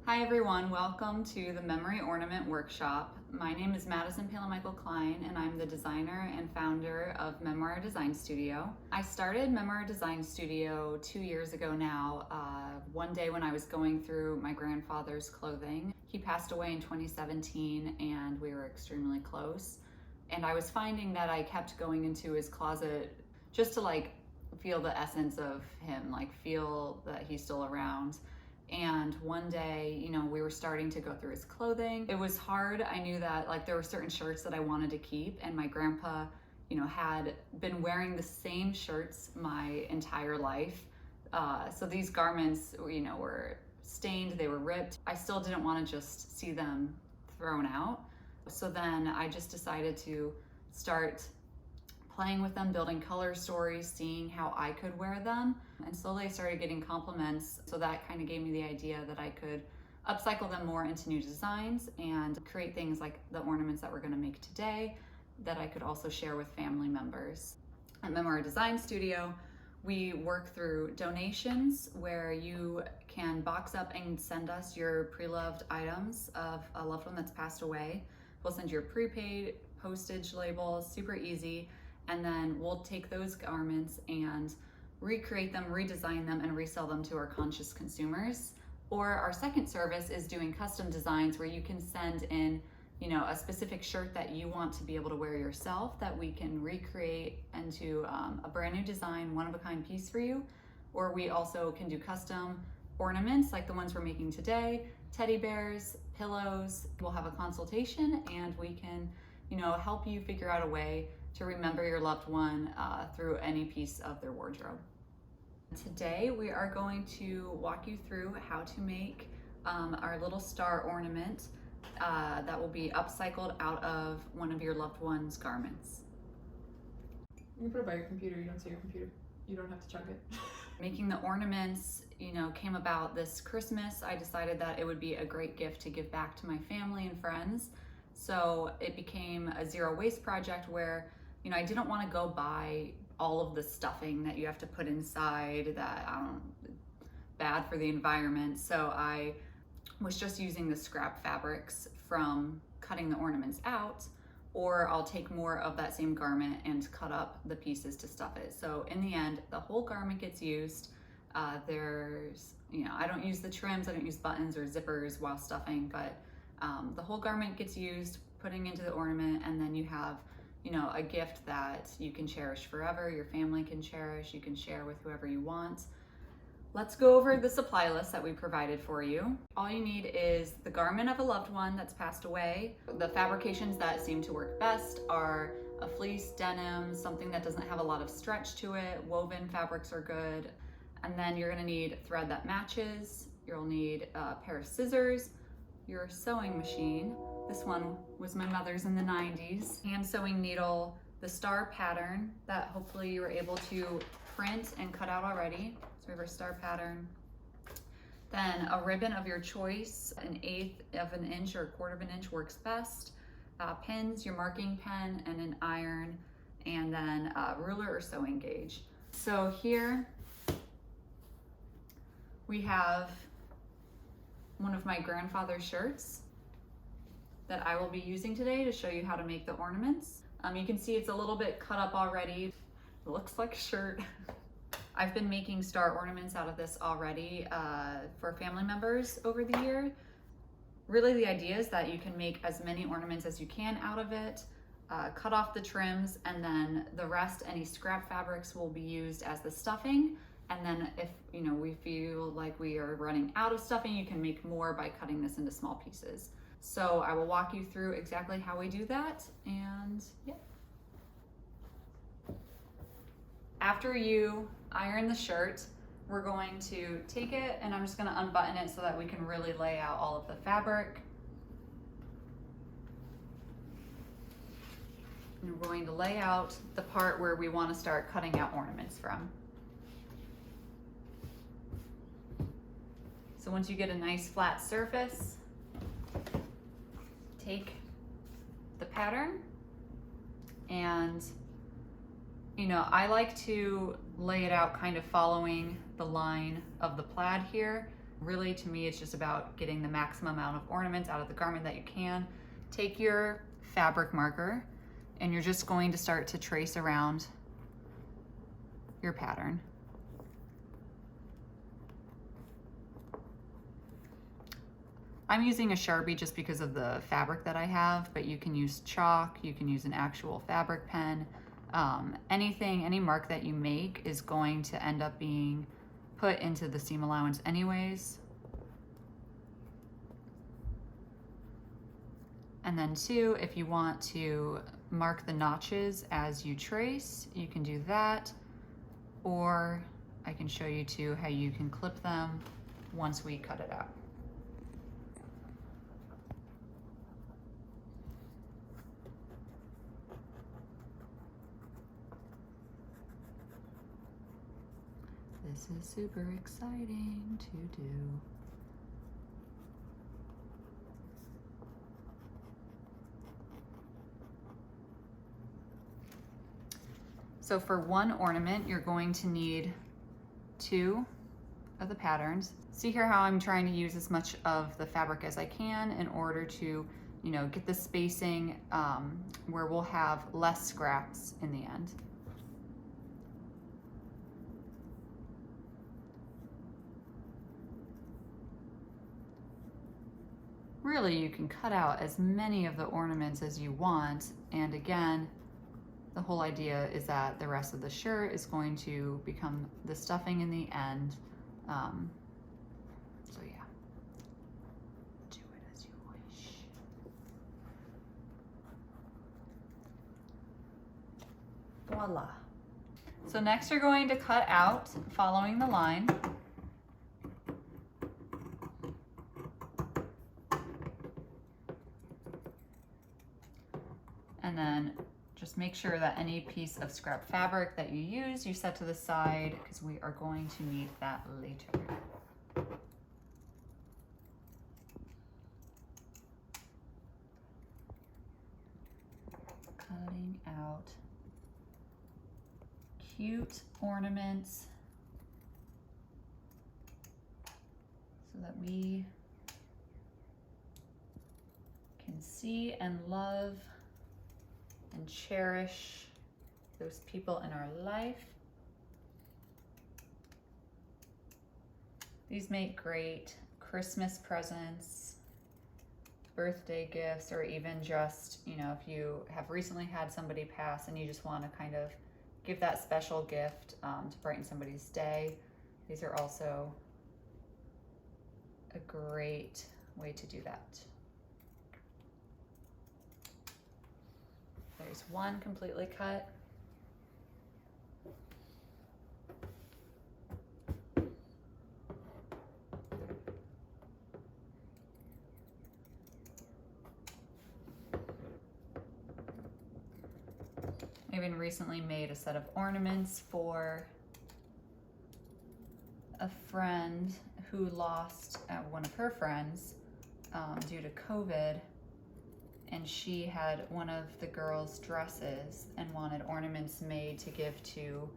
Hi everyone, welcome to the Memory Ornament Workshop. My name is Madison Palamichael Klein and I'm the designer and founder of Memoir Design Studio. I started Memoir Design Studio 2 years ago now, one day when I was going through my grandfather's clothing. He passed away in 2017 and we were extremely close. And I was finding that I kept going into his closet just to feel the essence of him, feel that he's still around. And one day, we were starting to go through his clothing. It was hard. I knew that there were certain shirts that I wanted to keep, and my grandpa, had been wearing the same shirts my entire life. So these garments, were stained, they were ripped. I still didn't want to just see them thrown out. So then I just decided to start playing with them, building color stories, seeing how I could wear them. And slowly I started getting compliments. So that kind of gave me the idea that I could upcycle them more into new designs and create things like the ornaments that we're gonna make today that I could also share with family members. At Memoir Design Studio, we work through donations where you can box up and send us your pre-loved items of a loved one that's passed away. We'll send you a prepaid postage label, super easy. And then we'll take those garments and recreate them, redesign them, and resell them to our conscious consumers. Or our second service is doing custom designs where you can send in, a specific shirt that you want to be able to wear yourself that we can recreate into a brand new design, one-of-a-kind piece for you. Or we also can do custom ornaments like the ones we're making today, teddy bears, pillows. We'll have a consultation and we can, help you figure out a way to remember your loved one through any piece of their wardrobe. Today we are going to walk you through how to make our little star ornament that will be upcycled out of one of your loved one's garments. You can put it by your computer, you don't see your computer. You don't have to chug it. Making the ornaments, came about this Christmas. I decided that it would be a great gift to give back to my family and friends. So it became a zero waste project where I didn't want to go buy all of the stuffing that you have to put inside that bad for the environment. So I was just using the scrap fabrics from cutting the ornaments out, or I'll take more of that same garment and cut up the pieces to stuff it. So in the end, the whole garment gets used. There's, I don't use the trims, I don't use buttons or zippers while stuffing, but the whole garment gets used, putting into the ornament, and then you have a gift that you can cherish forever, your family can cherish, you can share with whoever you want. Let's go over the supply list that we provided for you. All you need is the garment of a loved one that's passed away. The fabrications that seem to work best are a fleece, denim, something that doesn't have a lot of stretch to it. Woven fabrics are good. And then you're gonna need thread that matches. You'll need a pair of scissors, your sewing machine. This one was my mother's in the 90s. Hand sewing needle, the star pattern that hopefully you were able to print and cut out already. So we have our star pattern. Then a ribbon of your choice, 1/8 of an inch or 1/4 of an inch works best. Pins, your marking pen, and an iron, and then a ruler or sewing gauge. So here we have one of my grandfather's shirts that I will be using today to show you how to make the ornaments. You can see it's a little bit cut up already. It looks like a shirt. I've been making star ornaments out of this already for family members over the year. Really the idea is that you can make as many ornaments as you can out of it, cut off the trims, and then the rest, any scrap fabrics, will be used as the stuffing. And then if we feel like we are running out of stuffing, you can make more by cutting this into small pieces. So I will walk you through exactly how we do that, and yeah. After you iron the shirt, we're going to take it and I'm just gonna unbutton it so that we can really lay out all of the fabric. And we're going to lay out the part where we want to start cutting out ornaments from. So once you get a nice flat surface, take the pattern and I like to lay it out kind of following the line of the plaid here. really, to me, it's just about getting the maximum amount of ornaments out of the garment that you can. Take your fabric marker and you're just going to start to trace around your pattern. I'm using a Sharpie just because of the fabric that I have, but you can use chalk, you can use an actual fabric pen. Any mark that you make is going to end up being put into the seam allowance anyways. And then two, if you want to mark the notches as you trace, you can do that. Or I can show you too how you can clip them once we cut it out. This is super exciting to do. So for one ornament, you're going to need 2 of the patterns. See here how I'm trying to use as much of the fabric as I can in order to, get the spacing where we'll have less scraps in the end. Really, you can cut out as many of the ornaments as you want, and again, the whole idea is that the rest of the shirt is going to become the stuffing in the end. So yeah, do it as you wish. Voila. So next you're going to cut out following the line. And then just make sure that any piece of scrap fabric that you use, you set to the side because we are going to need that later. Cutting out cute ornaments so that we can see and love and cherish those people in our life. These make great Christmas presents, birthday gifts, or even just, if you have recently had somebody pass and you just want to kind of give that special gift to brighten somebody's day. These are also a great way to do that. There's one completely cut. I even recently made a set of ornaments for a friend who lost one of her friends due to COVID. And she had one of the girls' dresses and wanted ornaments made to give to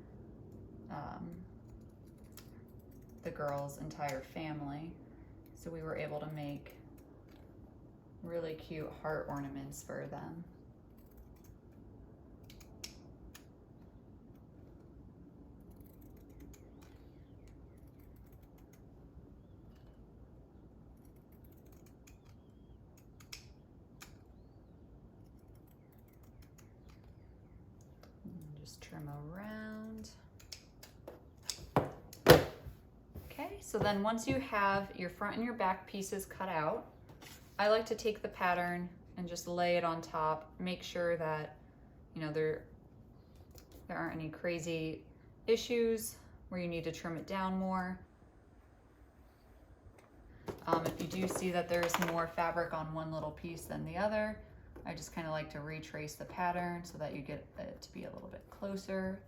the girl's entire family. So we were able to make really cute heart ornaments for them. Trim around. Okay, so then once you have your front and your back pieces cut out, I like to take the pattern and just lay it on top. Make sure that, there aren't any crazy issues where you need to trim it down more. If you do see that there's more fabric on one little piece than the other, I just kind of like to retrace the pattern so that you get it to be a little bit closer.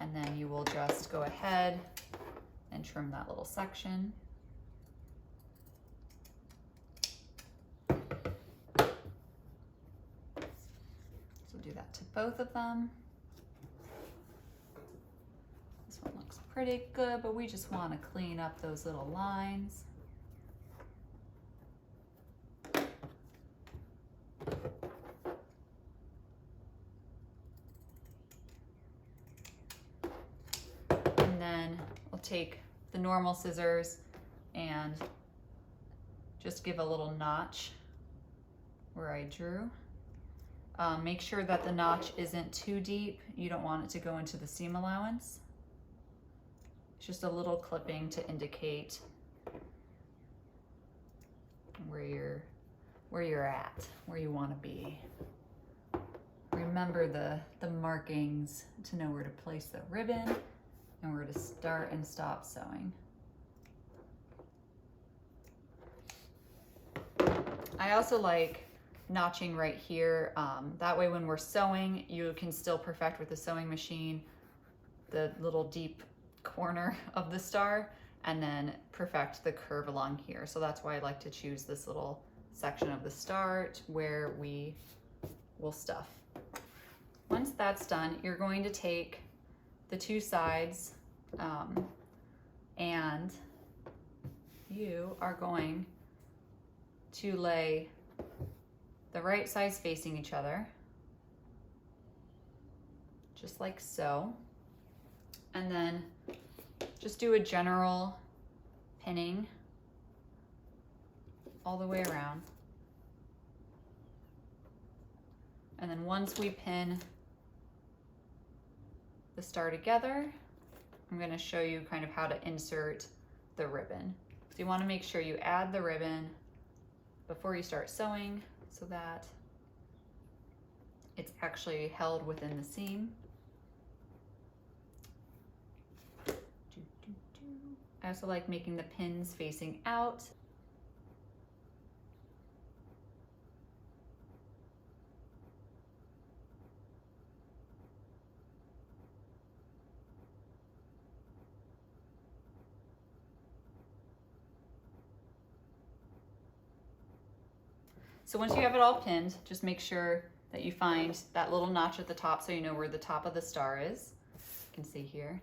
And then you will just go ahead and trim that little section. So do that to both of them. This one looks pretty good, but we just want to clean up those little lines. And then we'll take the normal scissors and just give a little notch where I drew. Make sure that the notch isn't too deep. You don't want it to go into the seam allowance. It's just a little clipping to indicate where you're at, where you want to be. Remember the markings to know where to place the ribbon and where to start and stop sewing. I also like notching right here. That way when we're sewing, you can still perfect with the sewing machine the little deep corner of the star and then perfect the curve along here. So that's why I like to choose this little section of the start where we will stuff. Once that's done, you're going to take the two sides and you are going to lay the right sides facing each other, just like so. And then just do a general pinning all the way around. And then once we pin the star together, I'm going to show you kind of how to insert the ribbon. So you want to make sure you add the ribbon before you start sewing so that it's actually held within the seam. I also like making the pins facing out. So once you have it all pinned, just make sure that you find that little notch at the top so you know where the top of the star is. You can see here.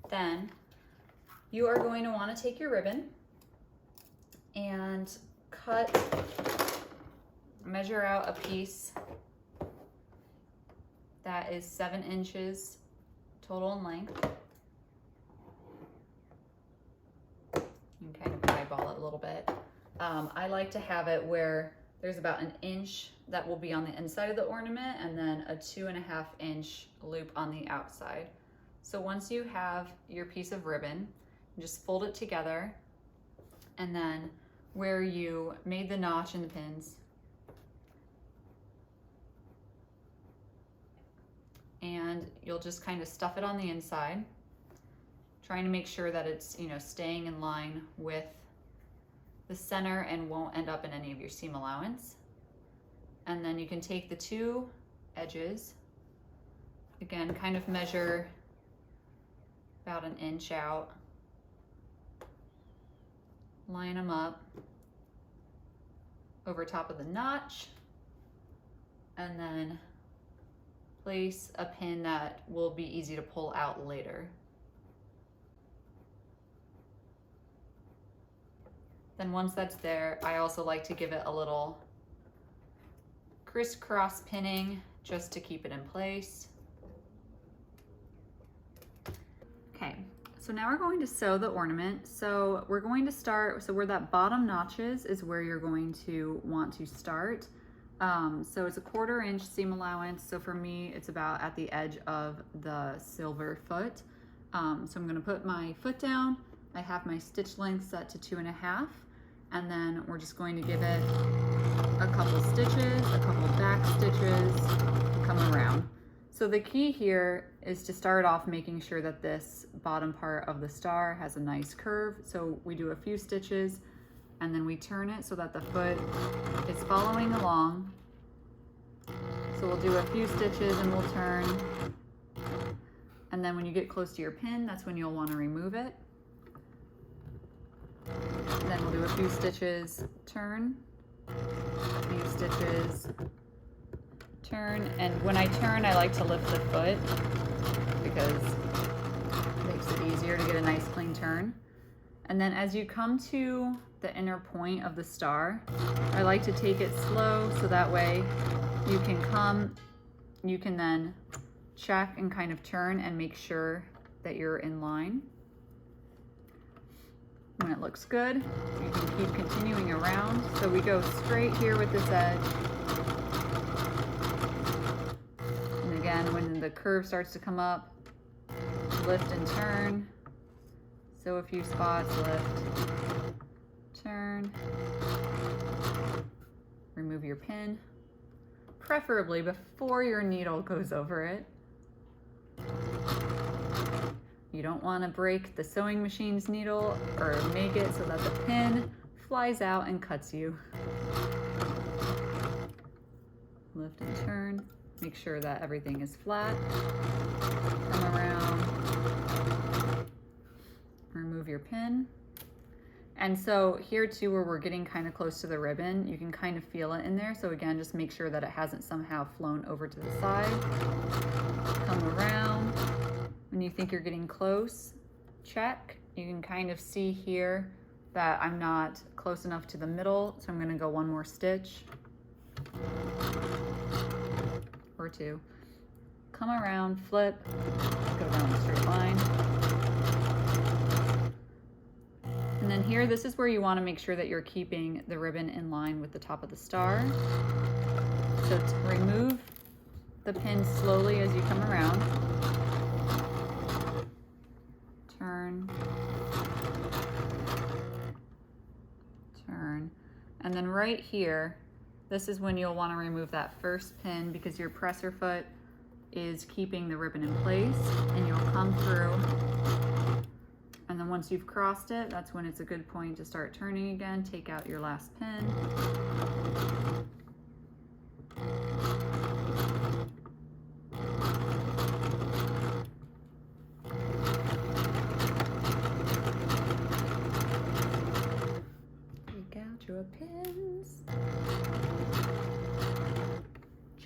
Then you are going to want to take your ribbon and measure out a piece that is 7 inches total in length. You can kind of eyeball it a little bit. I like to have it where there's about 1 inch that will be on the inside of the ornament and then a 2.5 inch loop on the outside. So once you have your piece of ribbon, just fold it together, and then where you made the notch in the pins, and you'll just kind of stuff it on the inside, trying to make sure that it's, you know, staying in line with the center and won't end up in any of your seam allowance. And then you can take the two edges, again, kind of measure about 1 inch out, line them up over top of the notch, and then place a pin that will be easy to pull out later. Then once that's there, I also like to give it a little crisscross pinning just to keep it in place. Okay, so now we're going to sew the ornament. So we're going to start, so where that bottom notch is where you're going to want to start. So it's a 1/4 inch seam allowance. So for me, it's about at the edge of the silver foot. So I'm gonna put my foot down. I have my stitch length set to 2.5, and then we're just going to give it a couple stitches, a couple back stitches, come around. So the key here is to start off making sure that this bottom part of the star has a nice curve. So we do a few stitches and then we turn it so that the foot is following along. So we'll do a few stitches and we'll turn. And then when you get close to your pin, that's when you'll want to remove it. Then we'll do a few stitches, turn, a few stitches, turn. And when I turn, I like to lift the foot because makes it easier to get a nice clean turn. And then as you come to the inner point of the star, I like to take it slow so that way you can then check and kind of turn and make sure that you're in line. When it looks good, you can keep continuing around. So we go straight here with this edge. And again, when the curve starts to come up, lift and turn. So a few spots, lift, turn. Remove your pin, preferably before your needle goes over it. You don't want to break the sewing machine's needle or make it so that the pin flies out and cuts you. Lift and turn. Make sure that everything is flat. Come around. Remove your pin. And so here too, where we're getting kind of close to the ribbon, you can kind of feel it in there. So again, just make sure that it hasn't somehow flown over to the side. Come around. When you think you're getting close, check. You can kind of see here that I'm not close enough to the middle, so I'm gonna go one more stitch or two. Come around, flip, go down a straight line. And then here, this is where you wanna make sure that you're keeping the ribbon in line with the top of the star. So to remove the pin slowly as you come around. Turn, turn, and then right here, this is when you'll want to remove that first pin because your presser foot is keeping the ribbon in place, and you'll come through, and then once you've crossed it, that's when it's a good point to start turning again. Take out your last pin. Your pins.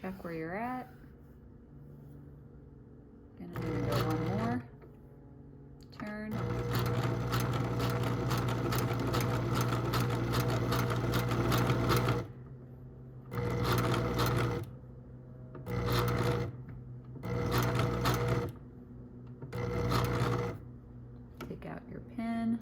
Check where you're at. Gonna need to go one more. Turn. Take out your pin.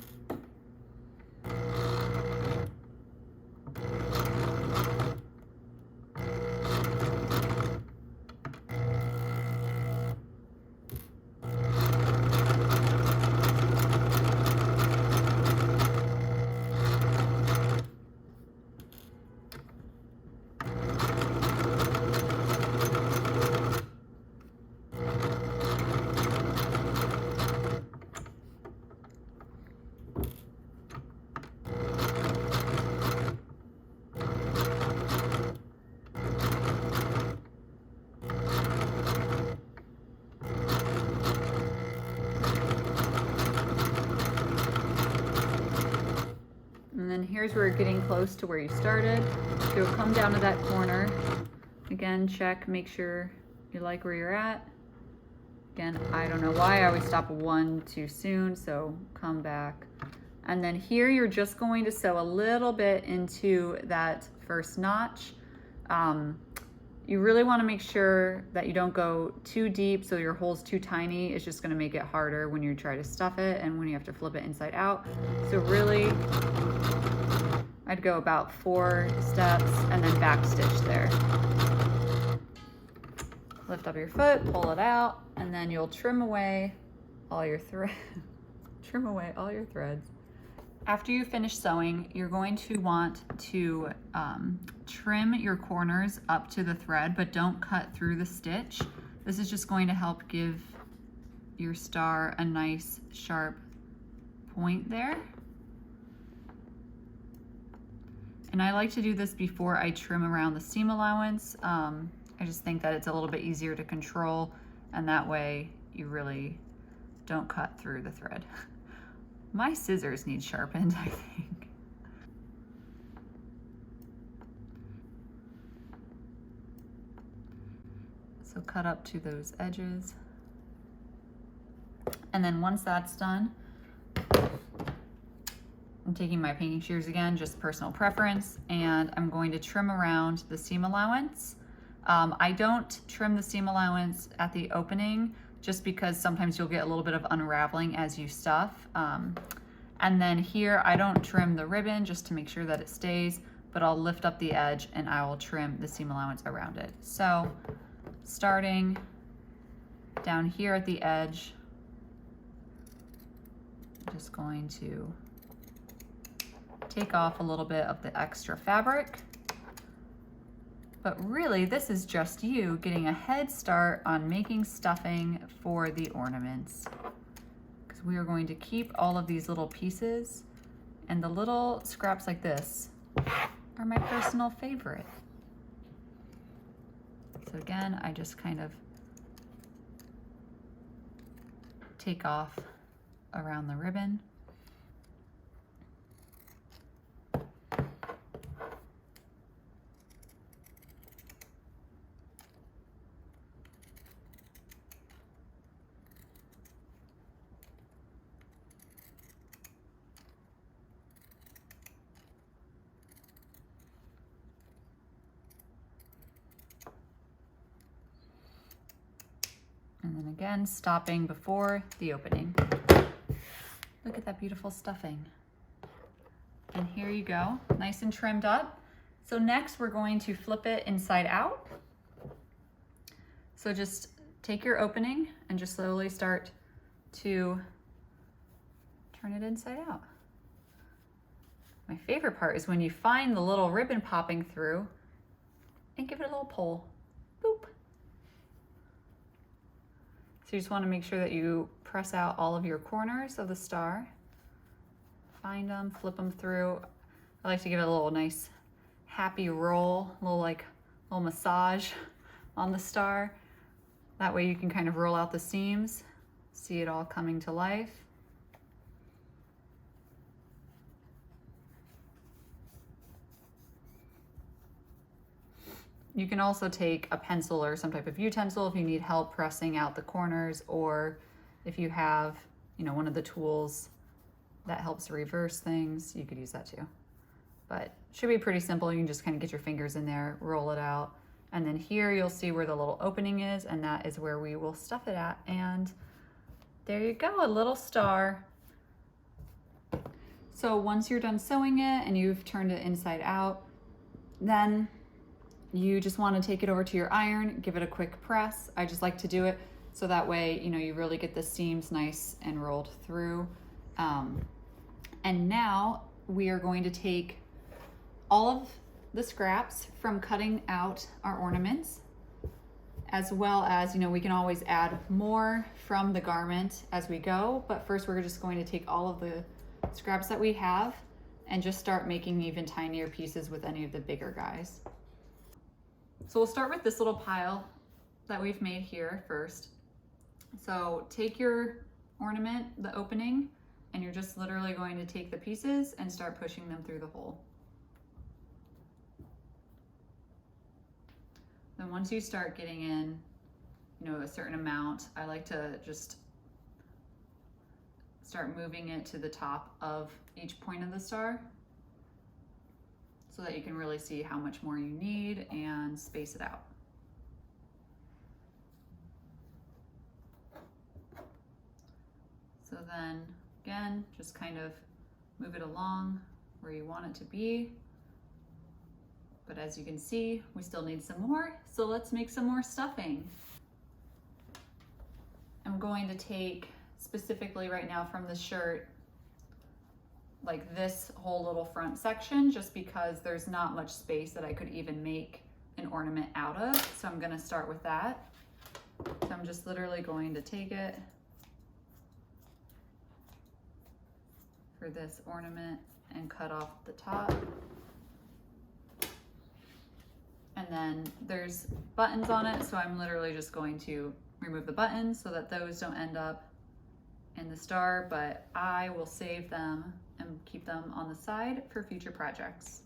And then here's where you're getting close to where you started. So you'll come down to that corner. Again, check, make sure you like where you're at. Again, I don't know why I always stop one too soon, so come back. And then here you're just going to sew a little bit into that first notch. You really want to make sure that you don't go too deep so your hole's too tiny. It's just going to make it harder when you try to stuff it and when you have to flip it inside out. So really, I'd go about 4 steps and then back stitch there. Lift up your foot, pull it out, and then you'll trim away all your threads. Trim away all your threads. After you finish sewing, you're going to want to trim your corners up to the thread, but don't cut through the stitch. This is just going to help give your star a nice sharp point there. And I like to do this before I trim around the seam allowance. I just think that it's a little bit easier to control, and that way you really don't cut through the thread. My scissors need sharpened, I think. So cut up to those edges. And then once that's done, I'm taking my painting shears again, just personal preference, and I'm going to trim around the seam allowance. I don't trim the seam allowance at the opening just because sometimes you'll get a little bit of unraveling as you stuff. And then here, I don't trim the ribbon just to make sure that it stays, but I'll lift up the edge and I will trim the seam allowance around it. So starting down here at the edge, I'm just going to take off a little bit of the extra fabric. But really, this is just you getting a head start on making stuffing for the ornaments. Because we are going to keep all of these little pieces, and the little scraps like this are my personal favorite. So again, I just kind of take off around the ribbon. And then again, stopping before the opening. Look at that beautiful stuffing. And here you go, nice and trimmed up. So next we're going to flip it inside out. So just take your opening and just slowly start to turn it inside out. My favorite part is when you find the little ribbon popping through and give it a little pull. Boop. So you just want to make sure that you press out all of your corners of the star. Find them, flip them through. I like to give it a little nice happy roll, a little massage on the star. That way you can kind of roll out the seams, see it all coming to life. You can also take a pencil or some type of utensil if you need help pressing out the corners, or if you have, one of the tools that helps reverse things, you could use that too. But it should be pretty simple. You can just kind of get your fingers in there, roll it out. And then here you'll see where the little opening is, and that is where we will stuff it at. And there you go, a little star. So once you're done sewing it and you've turned it inside out, then you just want to take it over to your iron, give it a quick press. I just like to do it so that way, you really get the seams nice and rolled through. And now we are going to take all of the scraps from cutting out our ornaments, as well as, we can always add more from the garment as we go. But first we're just going to take all of the scraps that we have and just start making even tinier pieces with any of the bigger guys. So we'll start with this little pile that we've made here first. So take your ornament, the opening, and you're just literally going to take the pieces and start pushing them through the hole. Then once you start getting in, a certain amount, I like to just start moving it to the top of each point of the star, so that you can really see how much more you need and space it out. So then again, just kind of move it along where you want it to be. But as you can see, we still need some more, so let's make some more stuffing. I'm going to take specifically right now from the shirt, like this whole little front section, just because there's not much space that I could even make an ornament out of. So I'm gonna start with that. So I'm just literally going to take it for this ornament and cut off the top. And then there's buttons on it, so I'm literally just going to remove the buttons so that those don't end up in the star, but I will save them and keep them on the side for future projects.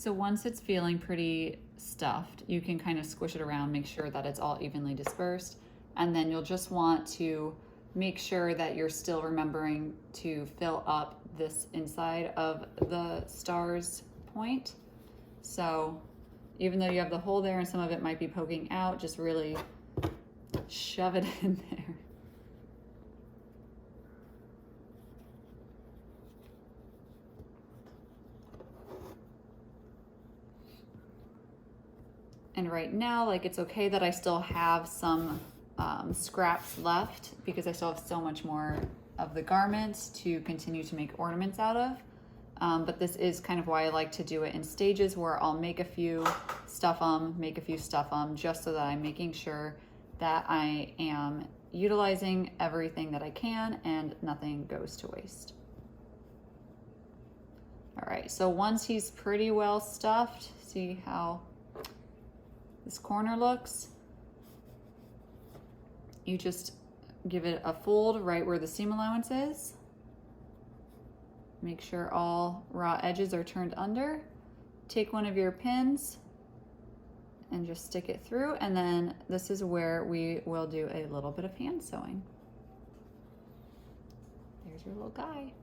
So once it's feeling pretty stuffed, you can kind of squish it around, make sure that it's all evenly dispersed. And then you'll just want to make sure that you're still remembering to fill up this inside of the star's point. So even though you have the hole there and some of it might be poking out, just really shove it in there. And right now, like, it's okay that I still have some scraps left because I still have so much more of the garment to continue to make ornaments out of. But this is kind of why I like to do it in stages where I'll make a few, stuff them, make a few, stuff them, just so that I'm making sure that I am utilizing everything that I can and nothing goes to waste. All right, so once he's pretty well stuffed, see how this corner looks? You just give it a fold right where the seam allowance is. Make sure all raw edges are turned under. Take one of your pins and just stick it through, and then this is where we will do a little bit of hand sewing. There's your little guy.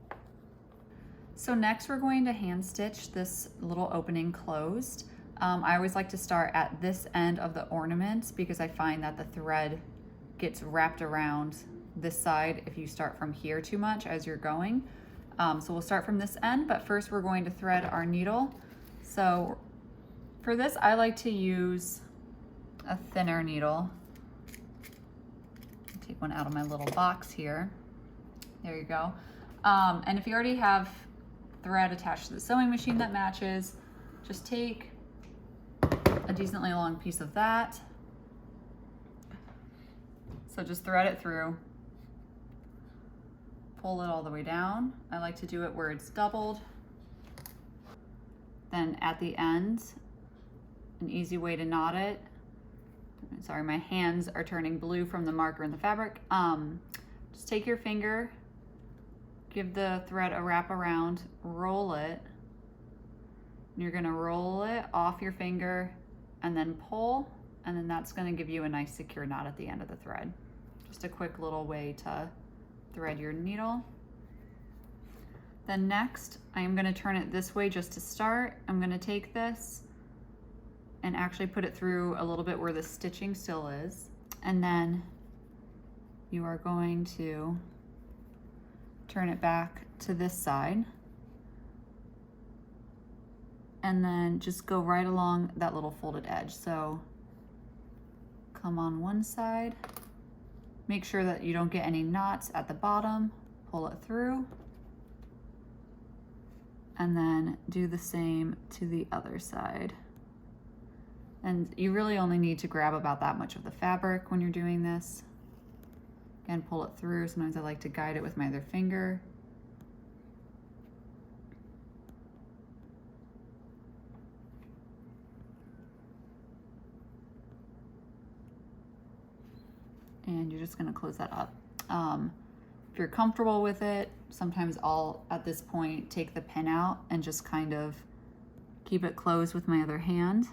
So next we're going to hand stitch this little opening closed. I always like to start at this end of the ornament because I find that the thread gets wrapped around this side if you start from here too much as you're going. So we'll start from this end, but first we're going to thread our needle. So for this, I like to use a thinner needle. Take one out of my little box here. There you go. And if you already have thread attached to the sewing machine that matches, just take a decently long piece of that. So just thread it through, pull it all the way down. I like to do it where it's doubled. Then at the end, an easy way to knot it. Sorry, my hands are turning blue from the marker in the fabric. Just take your finger, give the thread a wrap around, roll it. You're gonna roll it off your finger and then pull, and then that's gonna give you a nice secure knot at the end of the thread. Just a quick little way to thread your needle. Then next, I am gonna turn it this way just to start. I'm gonna take this and actually put it through a little bit where the stitching still is. And then you are going to turn it back to this side. And then just go right along that little folded edge. So come on one side, make sure that you don't get any knots at the bottom, pull it through, and then do the same to the other side. And you really only need to grab about that much of the fabric when you're doing this. Again, pull it through. Sometimes I like to guide it with my other finger. And you're just gonna close that up. If you're comfortable with it, sometimes I'll, at this point, take the pin out and just kind of keep it closed with my other hand.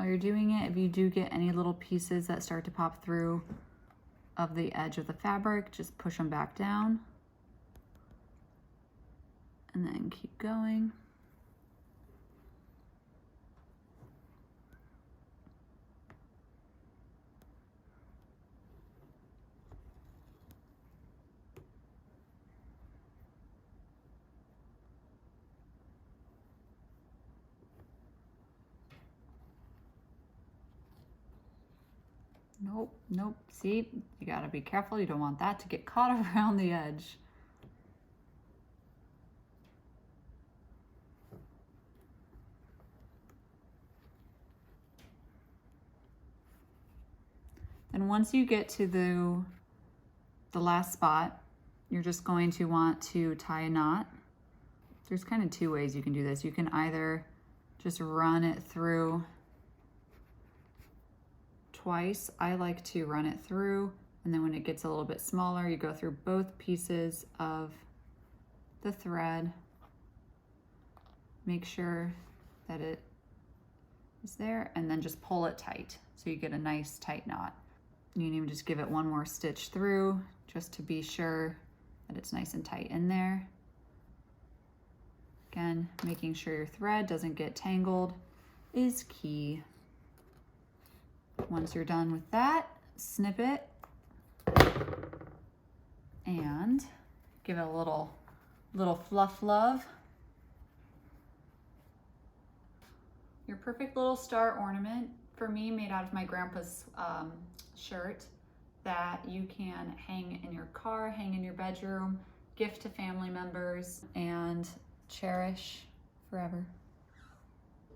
While you're doing it, if you do get any little pieces that start to pop through of the edge of the fabric, just push them back down. And then keep going. Nope. See, you gotta be careful. You don't want that to get caught around the edge. And once you get to the last spot, you're just going to want to tie a knot. There's kind of two ways you can do this. You can either just run it through twice. I like to run it through, and then when it gets a little bit smaller, you go through both pieces of the thread. Make sure that it is there, and then just pull it tight so you get a nice tight knot. You can even just give it one more stitch through just to be sure that it's nice and tight in there. Again, making sure your thread doesn't get tangled is key. Once you're done with that, snip it and give it a little fluff love. Your perfect little star ornament, for me, made out of my grandpa's shirt that you can hang in your car, hang in your bedroom, gift to family members, and cherish forever.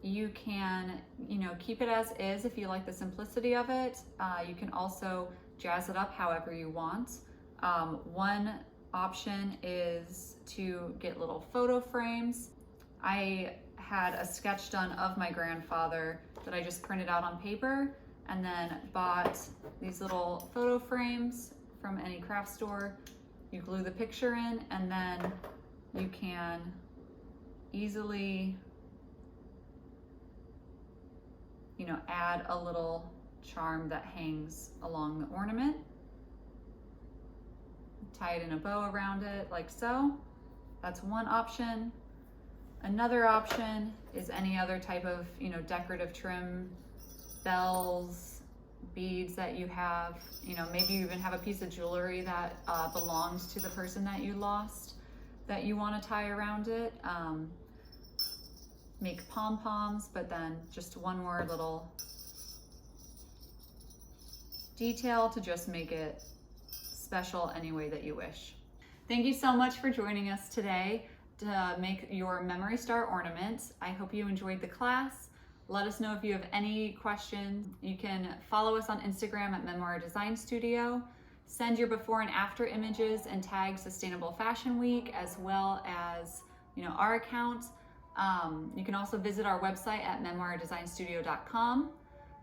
You can, keep it as is if you like the simplicity of it. You can also jazz it up however you want. One option is to get little photo frames. I had a sketch done of my grandfather that I just printed out on paper and then bought these little photo frames from any craft store. You glue the picture in, and then you can easily add a little charm that hangs along the ornament. Tie it in a bow around it like so. That's one option. Another option is any other type of, decorative trim, bells, beads that you have. Maybe you even have a piece of jewelry that belongs to the person that you lost that you want to tie around it. Make pom-poms, but then just one more little detail to just make it special any way that you wish. Thank you so much for joining us today to make your Memory Star ornament. I hope you enjoyed the class. Let us know if you have any questions. You can follow us on Instagram at Memoir Design Studio. Send your before and after images and tag Sustainable Fashion Week as well as our account. You can also visit our website at memoirdesignstudio.com.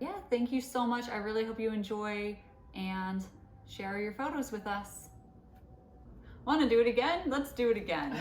Yeah, thank you so much. I really hope you enjoy and share your photos with us. Want to do it again? Let's do it again.